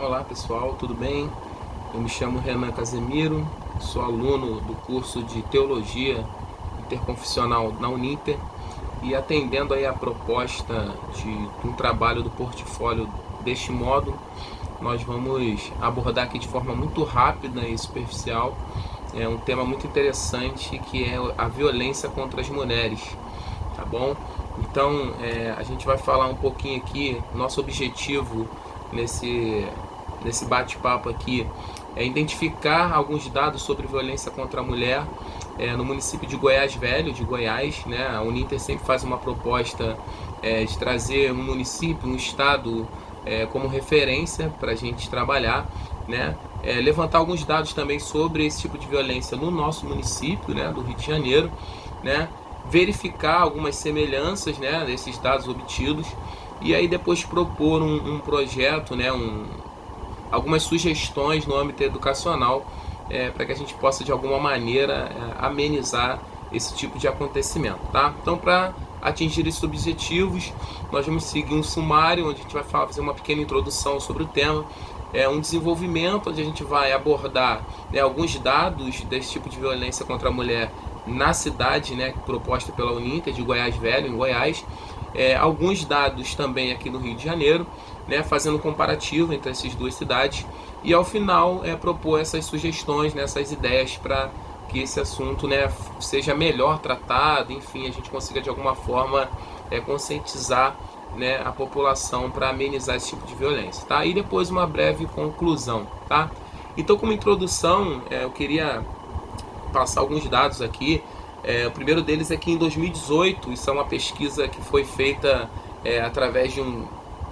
Olá pessoal, tudo bem? Eu me chamo Renan Casemiro, sou aluno do curso de Teologia Interconfessional na Uninter e atendendo aí a proposta de um trabalho do portfólio deste modo, nós vamos abordar aqui de forma muito rápida e superficial um tema muito interessante que é a violência contra as mulheres, tá bom? Então a gente vai falar um pouquinho aqui, nosso objetivo nesse bate-papo aqui é identificar alguns dados sobre violência contra a mulher no município de Goiás Velho, de Goiás, né? A Uninter sempre faz uma proposta de trazer um município, um estado como referência para a gente trabalhar, né? Levantar alguns dados também sobre esse tipo de violência no nosso município, né, do Rio de Janeiro, né? Verificar algumas semelhanças, né, desses dados obtidos e aí depois propor um projeto, né, algumas sugestões no âmbito educacional para que a gente possa de alguma maneira amenizar esse tipo de acontecimento, tá? Então, para atingir esses objetivos, nós vamos seguir um sumário onde a gente vai fazer uma pequena introdução sobre o tema, um desenvolvimento onde a gente vai abordar alguns dados desse tipo de violência contra a mulher na cidade, né, proposta pela Uninter de Goiás Velho, em Goiás, alguns dados também aqui no Rio de Janeiro, né, fazendo um comparativo entre essas duas cidades e ao final propor essas sugestões, né, essas ideias para que esse assunto, né, seja melhor tratado, enfim, a gente consiga de alguma forma conscientizar, né, a população para amenizar esse tipo de violência, tá? E depois uma breve conclusão, tá? Então, como introdução, eu queria passar alguns dados aqui. O primeiro deles é que em 2018, isso é uma pesquisa que foi feita através de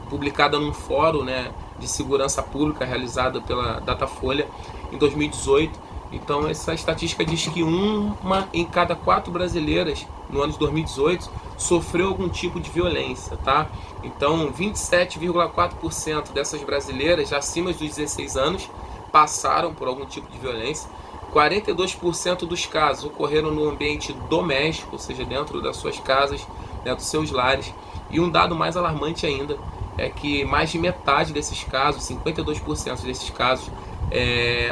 publicada num fórum, né, de segurança pública realizada pela Datafolha em 2018. Então essa estatística diz que uma em cada 4 brasileiras no ano de 2018 sofreu algum tipo de violência, tá? Então 27,4% dessas brasileiras acima dos 16 anos passaram por algum tipo de violência. 42% dos casos ocorreram no ambiente doméstico, ou seja, dentro das suas casas, dos seus lares. E um dado mais alarmante ainda é que mais de metade desses casos, 52% desses casos,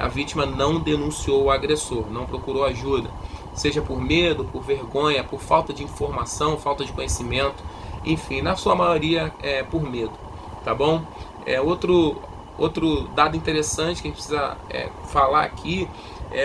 a vítima não denunciou o agressor, não procurou ajuda, seja por medo, por vergonha, por falta de informação, falta de conhecimento, enfim, na sua maioria por medo, tá bom? Outro dado interessante que a gente precisa falar aqui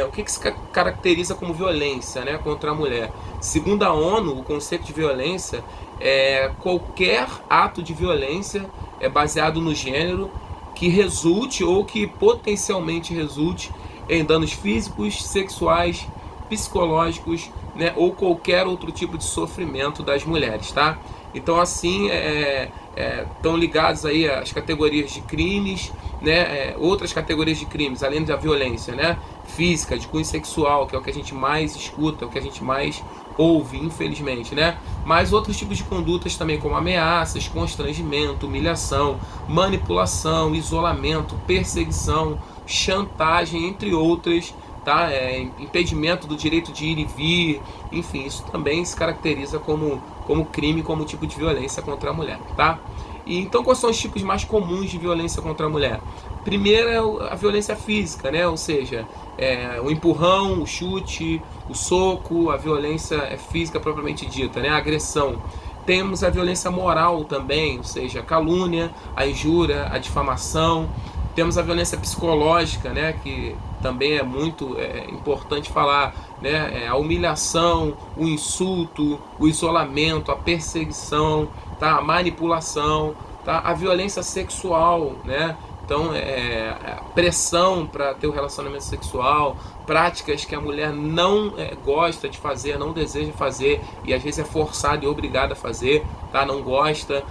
o que se caracteriza como violência, né, contra a mulher. Segundo a ONU, o conceito de violência é qualquer ato de violência baseado no gênero que resulte ou que potencialmente resulte em danos físicos, sexuais, psicológicos, né, ou qualquer outro tipo de sofrimento das mulheres, tá? Então, assim, estão ligados aí às categorias de crimes, né, outras categorias de crimes, além da violência, né, física, de cunho sexual, que é o que a gente mais escuta, o que a gente mais ouve, infelizmente, né? Mas outros tipos de condutas também, como ameaças, constrangimento, humilhação, manipulação, isolamento, perseguição, chantagem, entre outras, tá? Impedimento do direito de ir e vir, enfim, isso também se caracteriza como crime, como tipo de violência contra a mulher, tá? E então, quais são os tipos mais comuns de violência contra a mulher? Primeiro é a violência física, né? Ou seja, o empurrão, o chute, o soco, a violência física propriamente dita, né? A agressão. Temos a violência moral também, ou seja, a calúnia, a injúria, a difamação. Temos a violência psicológica, né? Que também é muito importante falar, né? A humilhação, o insulto, o isolamento, a perseguição, tá? A manipulação, tá? A violência sexual, né? Então, pressão para ter o relacionamento sexual, práticas que a mulher não gosta de fazer, não deseja fazer e às vezes é forçada e obrigada a fazer, tá? Não gosta,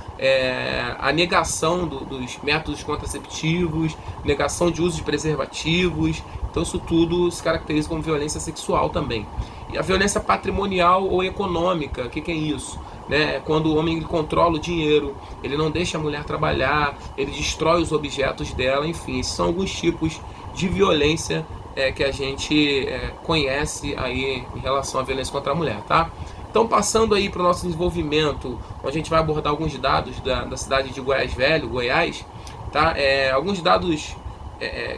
a negação dos métodos contraceptivos, negação de uso de preservativos. Então, isso tudo se caracteriza como violência sexual também. E a violência patrimonial ou econômica, o que é isso? Né? Quando o homem controla o dinheiro, ele não deixa a mulher trabalhar, ele destrói os objetos dela, enfim, esses são alguns tipos de violência que a gente conhece aí em relação à violência contra a mulher, tá? Então, passando aí para o nosso desenvolvimento, onde a gente vai abordar alguns dados da cidade de Goiás Velho, Goiás, Tá? Alguns dados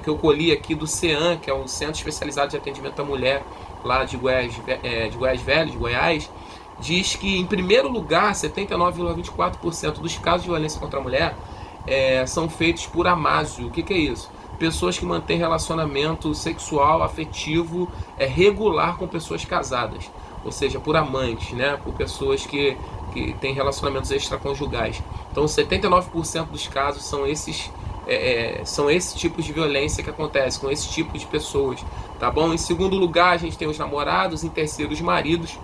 que eu colhi aqui do CEAM, que é o Centro Especializado de Atendimento à Mulher, lá de Goiás Velho, de Goiás, diz que, em primeiro lugar, 79,24% dos casos de violência contra a mulher são feitos por amásio. O que é isso? Pessoas que mantêm relacionamento sexual, afetivo, regular com pessoas casadas, ou seja, por amantes, né? Por pessoas que têm relacionamentos extraconjugais. Então, 79% dos casos são esses tipos de violência que acontece com esse tipo de pessoas, tá bom? Em segundo lugar, a gente tem os namorados, em terceiro, os maridos,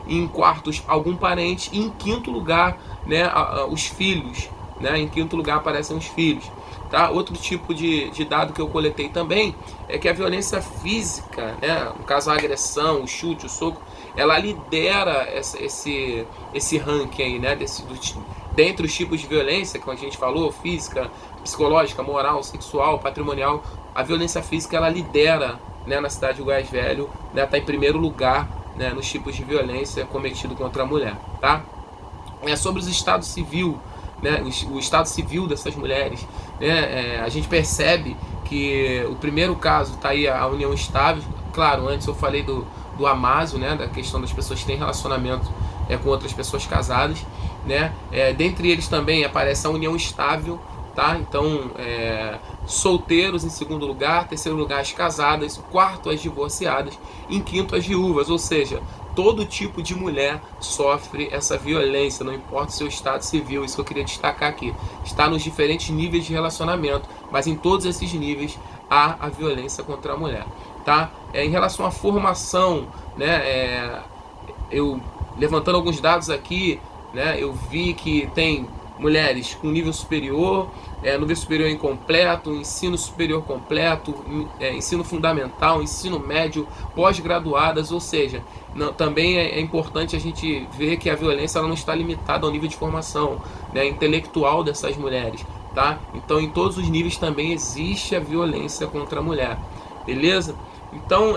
em quarto, algum parente, e em quinto lugar, né, os filhos, né? Em quinto lugar aparecem os filhos. Tá? Outro tipo de dado que eu coletei também é que a violência física, né, no caso a agressão, o chute, o soco, ela lidera esse ranking aí, né, dentre os tipos de violência, como a gente falou, física, psicológica, moral, sexual, patrimonial. A violência física, ela lidera, né, na cidade de Goiás Velho, né, tá em primeiro lugar, né, nos tipos de violência cometido contra a mulher. Tá? Sobre os estados civil, né, o estado civil dessas mulheres, né, a gente percebe que o primeiro caso está aí a união estável. Claro, antes eu falei do amásio, né, da questão das pessoas que têm relacionamento com outras pessoas casadas, né, dentre eles também aparece a união estável, tá? Então, solteiros em segundo lugar, terceiro lugar as casadas, quarto as divorciadas, em quinto as viúvas, ou seja, todo tipo de mulher sofre essa violência, não importa o seu estado civil. Isso que eu queria destacar aqui. Está nos diferentes níveis de relacionamento, mas em todos esses níveis há a violência contra a mulher. Tá? Em relação à formação, né, eu levantando alguns dados aqui, né, eu vi que tem mulheres com nível superior, nível superior incompleto, ensino superior completo, ensino fundamental, ensino médio, pós-graduadas, ou seja, também é importante a gente ver que a violência ela não está limitada ao nível de formação, né, intelectual dessas mulheres, tá? Então, em todos os níveis também existe a violência contra a mulher, beleza? Então,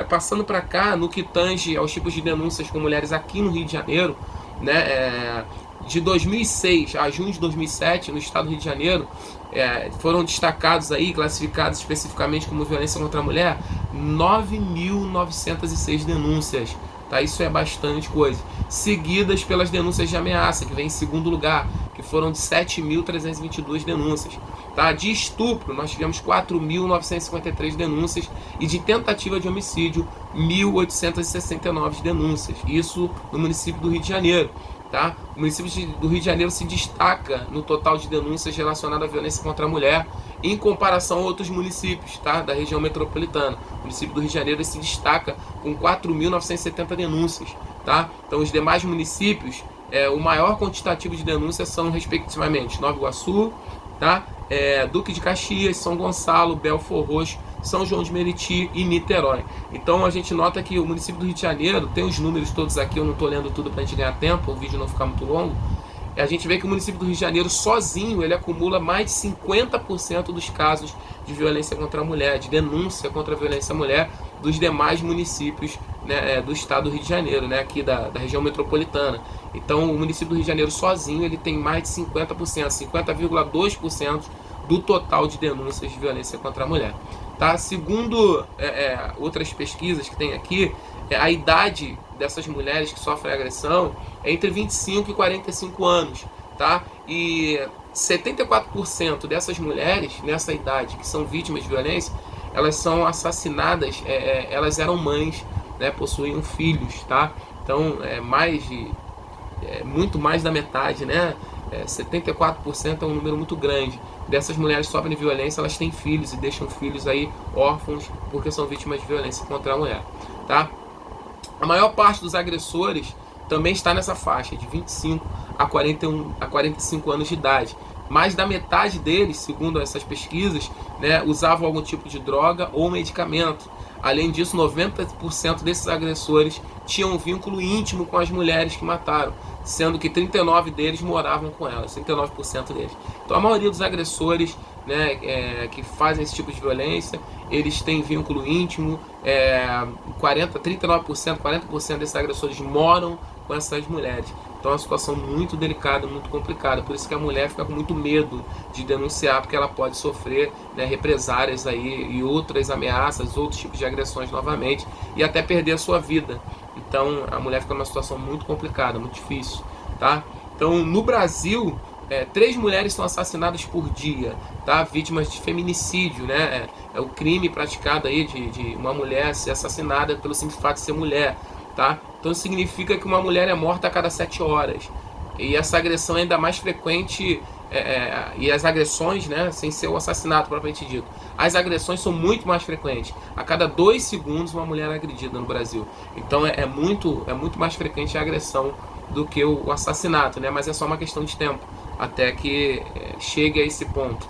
passando para cá, no que tange aos tipos de denúncias com mulheres aqui no Rio de Janeiro, né, de 2006 a junho de 2007, no estado do Rio de Janeiro, foram destacados aí, classificados especificamente como violência contra a mulher, 9.906 denúncias. Tá? Isso é bastante coisa. Seguidas pelas denúncias de ameaça, que vem em segundo lugar, que foram de 7.322 denúncias. Tá? De estupro, nós tivemos 4.953 denúncias, e de tentativa de homicídio, 1.869 denúncias. Isso no município do Rio de Janeiro. Tá? O município do Rio de Janeiro se destaca no total de denúncias relacionadas à violência contra a mulher em comparação a outros municípios, tá? Da região metropolitana. O município do Rio de Janeiro se destaca com 4.970 denúncias. Tá? Então, os demais municípios, o maior quantitativo de denúncias são, respectivamente, Nova Iguaçu, tá? Duque de Caxias, São Gonçalo, Belford Roxo, São João de Meriti e Niterói. Então a gente nota que o município do Rio de Janeiro, tem os números todos aqui, eu não estou lendo tudo para a gente ganhar tempo, o vídeo não ficar muito longo. A gente vê que o município do Rio de Janeiro sozinho, ele acumula mais de 50% dos casos de violência contra a mulher, de denúncia contra a violência à mulher, dos demais municípios, né, do estado do Rio de Janeiro, né, aqui da região metropolitana. Então o município do Rio de Janeiro sozinho, ele tem mais de 50%, 50,2% do total de denúncias de violência contra a mulher. Tá? Segundo outras pesquisas que tem aqui, a idade dessas mulheres que sofrem agressão é entre 25 e 45 anos. Tá? E 74% dessas mulheres nessa idade que são vítimas de violência, elas são assassinadas, elas eram mães, né, possuíam filhos. Tá? Então, muito mais da metade, né? 74% é um número muito grande. Dessas mulheres que sofrem violência, elas têm filhos e deixam filhos aí órfãos porque são vítimas de violência contra a mulher. Tá? A maior parte dos agressores também está nessa faixa, de 25 a 45 anos de idade. Mais da metade deles, segundo essas pesquisas, né, usavam algum tipo de droga ou medicamento. Além disso, 90% desses agressores tinham um vínculo íntimo com as mulheres que mataram, sendo que 39 deles moravam com elas, 39% deles. Então a maioria dos agressores, né, que fazem esse tipo de violência, eles têm vínculo íntimo, 39%, 40% desses agressores moram com essas mulheres. Então é uma situação muito delicada, muito complicada. Por isso que a mulher fica com muito medo de denunciar, porque ela pode sofrer, né, represárias aí e outras ameaças, outros tipos de agressões novamente, e até perder a sua vida. Então a mulher fica numa situação muito complicada, muito difícil, tá? Então no Brasil, 3 mulheres são assassinadas por dia, tá? Vítimas de feminicídio, né? É o crime praticado aí de uma mulher ser assassinada pelo simples fato de ser mulher, tá? Então significa que uma mulher é morta a cada 7 horas. E essa agressão é ainda mais frequente, e as agressões, né, sem ser o assassinato propriamente dito, as agressões são muito mais frequentes. A cada 2 segundos uma mulher é agredida no Brasil. Então é muito mais frequente a agressão do que o assassinato, né? Mas é só uma questão de tempo até que chegue a esse ponto.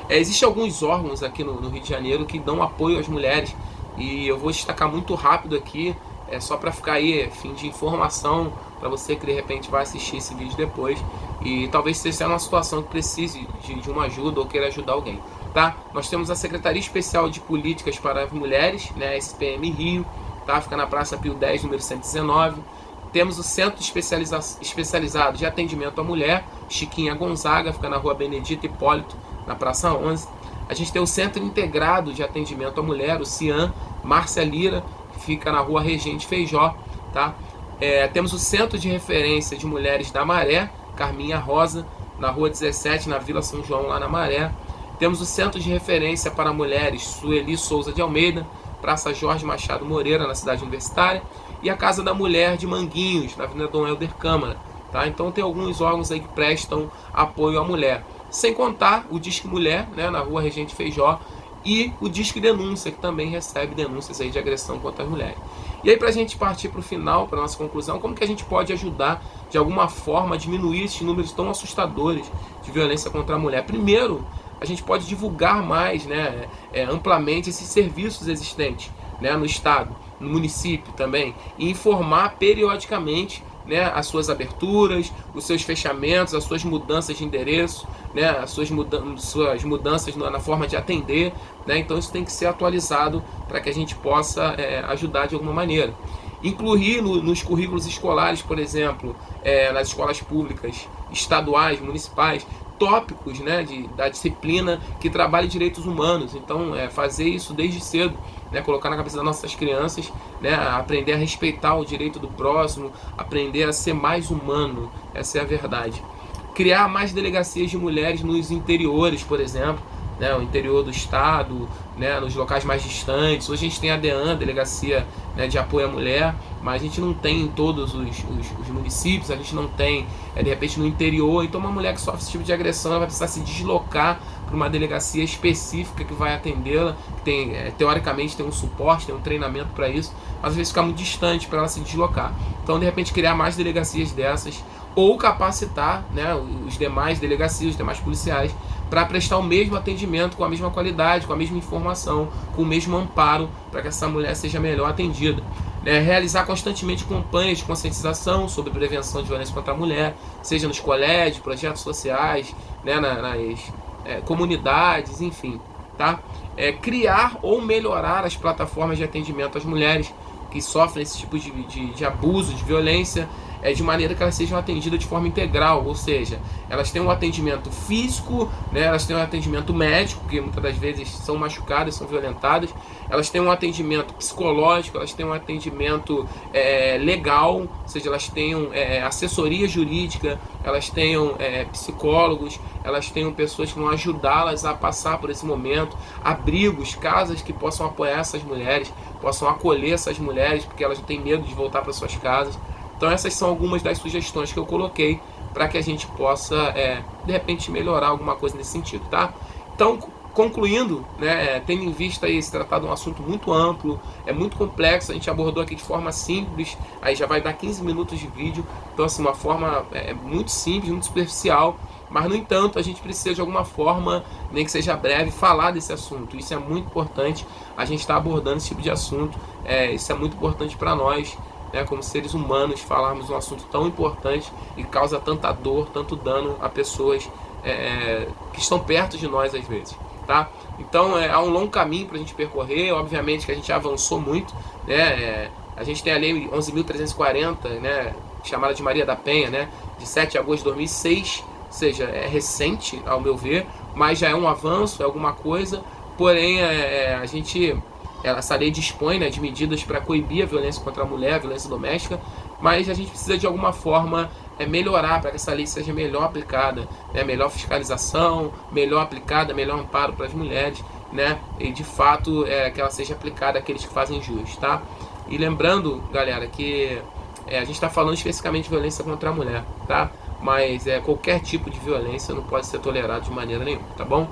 Existem alguns órgãos aqui no Rio de Janeiro que dão apoio às mulheres, e eu vou destacar muito rápido aqui, só para ficar aí, fim de informação, para você que de repente vai assistir esse vídeo depois e talvez você esteja numa situação que precise de uma ajuda ou queira ajudar alguém, tá? Nós temos a Secretaria Especial de Políticas para as Mulheres, né, SPM Rio, tá? Fica na Praça Pio X, número 119. Temos o Centro Especializado de Atendimento à Mulher, Chiquinha Gonzaga, fica na Rua Benedito Hipólito, na Praça 11. A gente tem o Centro Integrado de Atendimento à Mulher, o CIAM, Márcia Lira, que fica na Rua Regente Feijó, tá? Temos o Centro de Referência de Mulheres da Maré, Carminha Rosa, na Rua 17, na Vila São João, lá na Maré. Temos o Centro de Referência para Mulheres, Sueli Souza de Almeida, Praça Jorge Machado Moreira, na Cidade Universitária. E a Casa da Mulher de Manguinhos, na Avenida Dom Helder Câmara, tá? Então tem alguns órgãos aí que prestam apoio à mulher. Sem contar o Disque Mulher, né, na Rua Regente Feijó, e o Disque Denúncia, que também recebe denúncias aí de agressão contra as mulheres. E aí, para a gente partir para o final, para a nossa conclusão, como que a gente pode ajudar, de alguma forma, a diminuir esses números tão assustadores de violência contra a mulher? Primeiro, a gente pode divulgar mais, né, amplamente esses serviços existentes, né, no Estado, no município também, e informar periodicamente, né, as suas aberturas, os seus fechamentos, as suas mudanças de endereço, né, as suas mudanças na forma de atender, né? Então isso tem que ser atualizado para que a gente possa ajudar de alguma maneira. Incluir nos currículos escolares, por exemplo, nas escolas públicas, estaduais, municipais, tópicos, né, da disciplina que trabalha direitos humanos. Então, fazer isso desde cedo, né, colocar na cabeça das nossas crianças, né, aprender a respeitar o direito do próximo, aprender a ser mais humano, essa é a verdade. Criar mais delegacias de mulheres nos interiores, por exemplo, né, o interior do estado, né, nos locais mais distantes. Hoje a gente tem a DEAN, Delegacia, né, de Apoio à Mulher, mas a gente não tem em todos os municípios, a gente não tem, de repente, no interior. Então uma mulher que sofre esse tipo de agressão, ela vai precisar se deslocar para uma delegacia específica que vai atendê-la, que tem, teoricamente tem um suporte, tem um treinamento para isso, mas às vezes fica muito distante para ela se deslocar. Então, de repente, criar mais delegacias dessas, ou capacitar, né, os demais delegacias, os demais policiais, para prestar o mesmo atendimento, com a mesma qualidade, com a mesma informação, com o mesmo amparo, para que essa mulher seja melhor atendida. Realizar constantemente campanhas de conscientização sobre prevenção de violência contra a mulher, seja nos colégios, projetos sociais, né, nas comunidades, enfim, tá? Criar ou melhorar as plataformas de atendimento às mulheres que sofrem esse tipo de abuso, de violência, de maneira que elas sejam atendidas de forma integral, ou seja, elas têm um atendimento físico, né, elas têm um atendimento médico, que muitas das vezes são machucadas, são violentadas, elas têm um atendimento psicológico, elas têm um atendimento legal, ou seja, elas tenham assessoria jurídica, elas tenham psicólogos, elas tenham pessoas que vão ajudá-las a passar por esse momento, abrigos, casas que possam apoiar essas mulheres, possam acolher essas mulheres, porque elas não têm medo de voltar para suas casas. Então essas são algumas das sugestões que eu coloquei para que a gente possa, de repente, melhorar alguma coisa nesse sentido, tá? Então, concluindo, né, tendo em vista aí se tratar de um assunto muito amplo, muito complexo, a gente abordou aqui de forma simples, aí já vai dar 15 minutos de vídeo, então assim, uma forma muito simples, muito superficial, mas no entanto a gente precisa de alguma forma, nem que seja breve, falar desse assunto. Isso é muito importante, a gente está abordando esse tipo de assunto, isso é muito importante para nós, como seres humanos, falarmos um assunto tão importante e causa tanta dor, tanto dano a pessoas que estão perto de nós às vezes, tá? Então há um longo caminho para a gente percorrer, obviamente que a gente avançou muito, né? A gente tem a lei 11.340, né, chamada de Maria da Penha, né, de 7 de agosto de 2006, ou seja, é recente, ao meu ver, mas já é um avanço, é alguma coisa, porém essa lei dispõe, né, de medidas para coibir a violência contra a mulher, a violência doméstica, mas a gente precisa de alguma forma melhorar para que essa lei seja melhor aplicada, né, melhor fiscalização, melhor aplicada, melhor amparo para as mulheres, né, e de fato que ela seja aplicada àqueles que fazem jus, tá? E lembrando, galera, que a gente está falando especificamente de violência contra a mulher, tá? Mas qualquer tipo de violência não pode ser tolerado de maneira nenhuma, tá bom?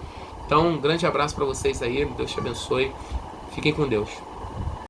Então, um grande abraço para vocês aí, Deus te abençoe, fiquem com Deus.